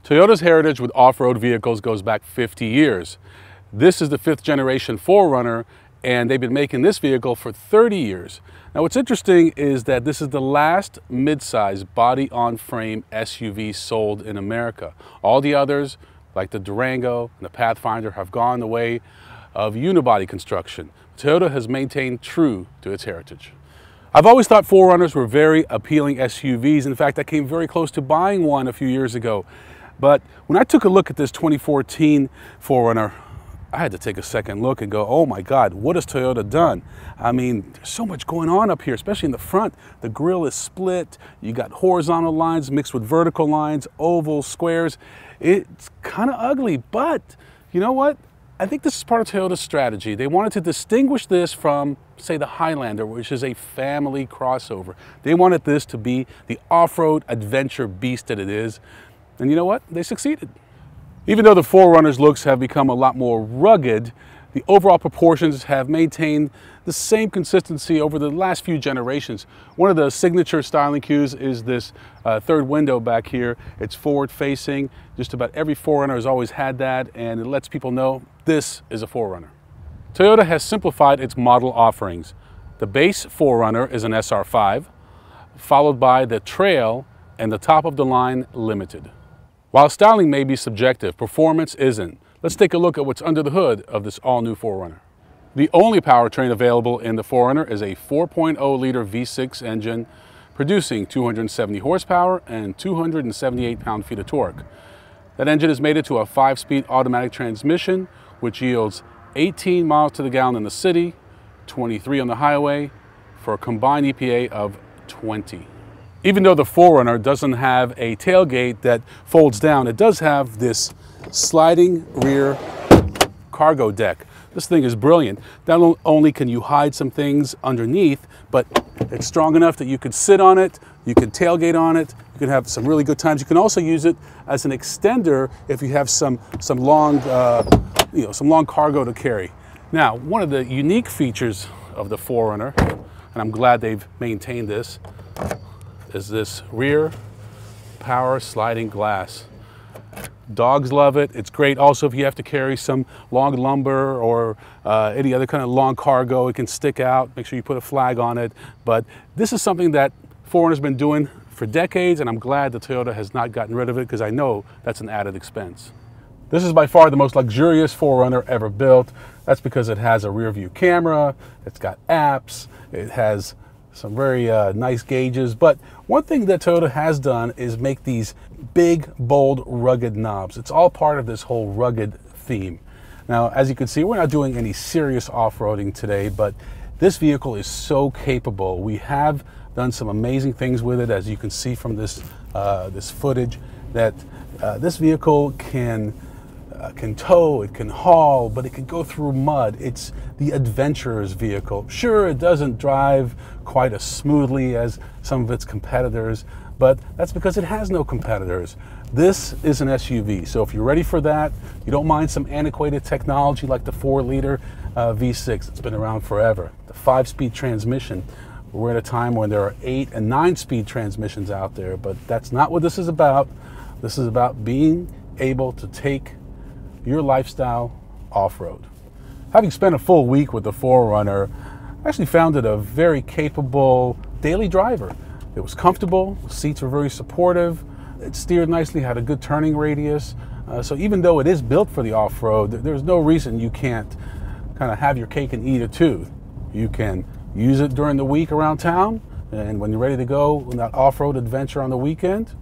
Toyota's heritage with off-road vehicles goes back 50 years. This is the 5th generation 4Runner, and they've been making this vehicle for 30 years. Now what's interesting is that this is the last mid-size body-on-frame SUV sold in America. All the others, like the Durango and the Pathfinder, have gone the way of unibody construction. Toyota has maintained true to its heritage. I've always thought 4Runners were very appealing SUVs. In fact, I came very close to buying one a few years ago. But when I took a look at this 2014 4Runner, I had to take a second look and go, oh my God, what has Toyota done? I mean, there's so much going on up here, especially in the front. The grille is split. You got horizontal lines mixed with vertical lines, ovals, squares. It's kind of ugly, but you know what? I think this is part of Toyota's strategy. They wanted to distinguish this from, say, the Highlander, which is a family crossover. They wanted this to be the off-road adventure beast that it is. And you know what? They succeeded. Even though the 4Runner's looks have become a lot more rugged, the overall proportions have maintained the same consistency over the last few generations. One of the signature styling cues is this third window back here. It's forward facing. Just about every 4Runner has always had that, and it lets people know this is a 4Runner. Toyota has simplified its model offerings. The base 4Runner is an SR5, followed by the Trail and the top of the line Limited. While styling may be subjective, performance isn't. Let's take a look at what's under the hood of this all-new 4Runner. The only powertrain available in the 4Runner is a 4.0-liter V6 engine producing 270 horsepower and 278 pound-feet of torque. That engine is mated to a 5-speed automatic transmission, which yields 18 miles to the gallon in the city, 23 on the highway, for a combined EPA of 20. Even though the 4Runner doesn't have a tailgate that folds down, it does have this sliding rear cargo deck. This thing is brilliant. Not only can you hide some things underneath, but it's strong enough that you could sit on it, you can tailgate on it, you can have some really good times. You can also use it as an extender if you have some long cargo to carry. Now, one of the unique features of the 4Runner, and I'm glad they've maintained this, is this rear power sliding glass. Dogs love it. It's great also if you have to carry some long lumber or any other kind of long cargo. It can stick out. Make sure you put a flag on it. But this is something that 4Runner's been doing for decades, and I'm glad that Toyota has not gotten rid of it, because I know that's an added expense. This is by far the most luxurious 4Runner ever built. That's because it has a rear view camera, it's got apps, it has some very nice gauges. But one thing that Toyota has done is make these big, bold, rugged knobs. It's all part of this whole rugged theme. Now, as you can see, we're not doing any serious off-roading today, but this vehicle is so capable. We have done some amazing things with it, as you can see from this, this footage, that this vehicle can tow, it can haul, but it can go through mud. It's the adventurer's vehicle. Sure, it doesn't drive quite as smoothly as some of its competitors, but that's because it has no competitors. This is an SUV, so if you're ready for that, you don't mind some antiquated technology like the 4-liter V6. It's been around forever. The 5-speed transmission. We're at a time when there are 8- and 9-speed transmissions out there, but that's not what this is about. This is about being able to take your lifestyle off-road. Having spent a full week with the 4Runner, I actually found it a very capable daily driver. It was comfortable, the seats were very supportive, it steered nicely, had a good turning radius. So even though it is built for the off-road, there's no reason you can't kind of have your cake and eat it too. You can use it during the week around town, and when you're ready to go on that off-road adventure on the weekend,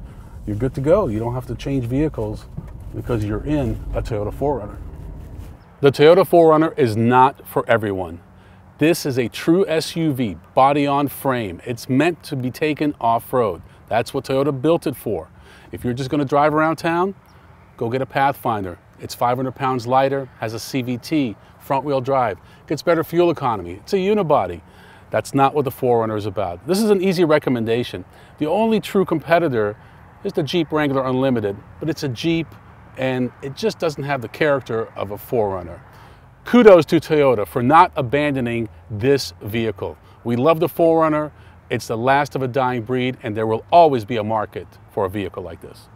you're good to go. You don't have to change vehicles because you're in a Toyota 4Runner. The Toyota 4Runner is not for everyone. This is a true SUV, body on frame. It's meant to be taken off-road. That's what Toyota built it for. If you're just going to drive around town, go get a Pathfinder. It's 500 pounds lighter, has a CVT, front-wheel drive, gets better fuel economy. It's a unibody. That's not what the 4Runner is about. This is an easy recommendation. The only true competitor is the Jeep Wrangler Unlimited, but it's a Jeep and it just doesn't have the character of a 4Runner. Kudos to Toyota for not abandoning this vehicle. We love the 4Runner. It's the last of a dying breed, and there will always be a market for a vehicle like this.